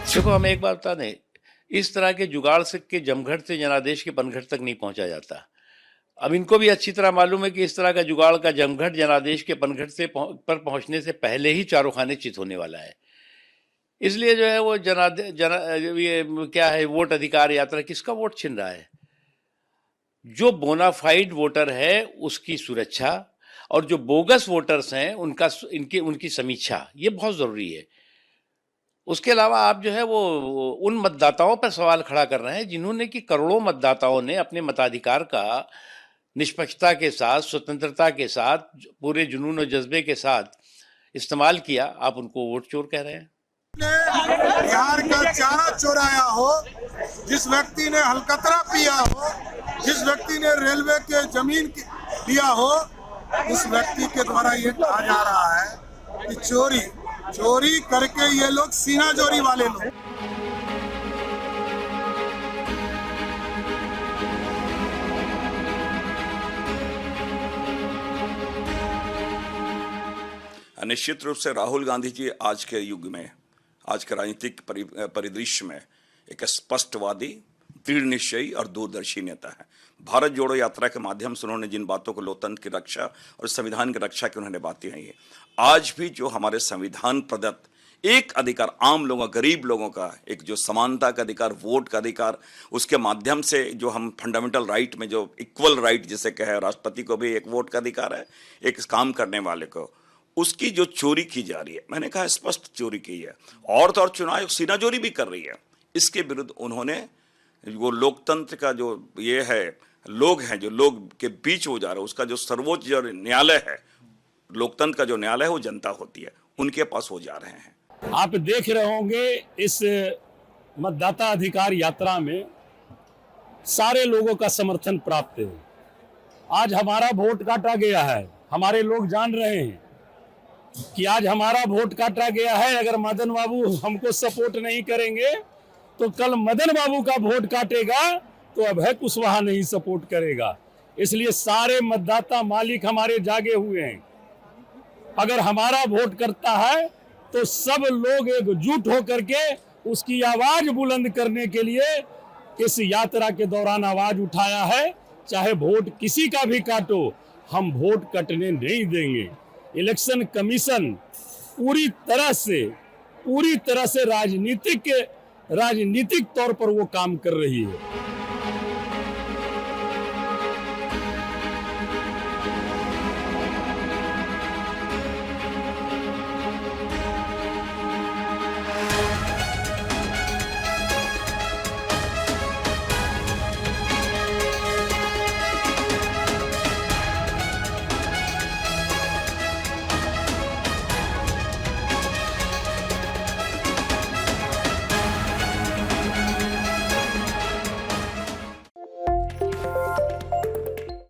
देखो, हमें एक बात बता दें, इस तरह के जुगाड़ से के जमघट से जनादेश के पनघट तक नहीं पहुंचा जाता। अब इनको भी अच्छी तरह मालूम है कि इस तरह का जुगाड़ का जमघट जनादेश के पनघट से पर पहुंचने से पहले ही चारों खाने चित होने वाला है। इसलिए जो है वो ये क्या है, वोट अधिकार यात्रा किसका वोट छिन रहा है? जो बोनाफाइड वोटर है उसकी सुरक्षा, और जो बोगस वोटर्स हैं उनका इनकी उनकी समीक्षा, ये बहुत जरूरी है। उसके अलावा आप जो है वो उन मतदाताओं पर सवाल खड़ा कर रहे हैं जिन्होंने कि करोड़ों मतदाताओं ने अपने मताधिकार का निष्पक्षता के साथ, स्वतंत्रता के साथ, पूरे जुनून और जज्बे के साथ इस्तेमाल किया। आप उनको वोट चोर कह रहे हैं। बिहार का चारा चोराया हो, जिस व्यक्ति ने हलकतरा पिया हो, जिस व्यक्ति ने रेलवे के जमीन लिया हो, उस व्यक्ति के द्वारा ये कहा जा रहा है कि चोरी करके ये लोग सीना चोरी वाले लोग। निश्चित रूप से राहुल गांधी जी आज के युग में, आज के राजनीतिक परिदृश्य में एक स्पष्टवादी, दृढ़ निश्चयी और दूरदर्शी नेता है। भारत जोड़ो यात्रा के माध्यम से उन्होंने जिन बातों को, लोकतंत्र की रक्षा और संविधान की रक्षा की उन्होंने बातें कही है, आज भी जो हमारे संविधान प्रदत्त एक अधिकार, आम लोगों, गरीब लोगों का एक जो समानता का अधिकार, वोट का अधिकार, उसके माध्यम से जो हम फंडामेंटल राइट में जो इक्वल राइट जिसे कहे, राष्ट्रपति को भी एक वोट का अधिकार है, एक काम करने वाले को, उसकी जो चोरी की जा रही है, मैंने कहा स्पष्ट चोरी की है, और तो और चुनाव सीना चोरी भी कर रही है। इसके विरुद्ध उन्होंने वो लोकतंत्र का जो ये है, लोग हैं जो लोग के बीच हो जा रहा है, उसका जो सर्वोच्च जो न्यायालय है, लोकतंत्र का जो न्यायालय है वो जनता होती है, उनके पास हो जा रहे हैं। आप देख रहे होंगे इस मतदाता अधिकार यात्रा में सारे लोगों का समर्थन प्राप्त है। आज हमारा वोट काटा गया है, हमारे लोग जान रहे हैं कि आज हमारा वोट काटा गया है। अगर मदन बाबू हमको सपोर्ट नहीं करेंगे तो कल मदन बाबू का वोट काटेगा तो अभय कुशवाहा नहीं सपोर्ट करेगा। इसलिए सारे मतदाता मालिक हमारे जागे हुए हैं। अगर हमारा वोट करता है तो सब लोग एकजुट होकर के उसकी आवाज बुलंद करने के लिए इस यात्रा के दौरान आवाज उठाया है। चाहे वोट किसी का भी काटो, हम वोट कटने नहीं देंगे। इलेक्शन कमीशन पूरी तरह से राजनीतिक तौर पर वो काम कर रही है।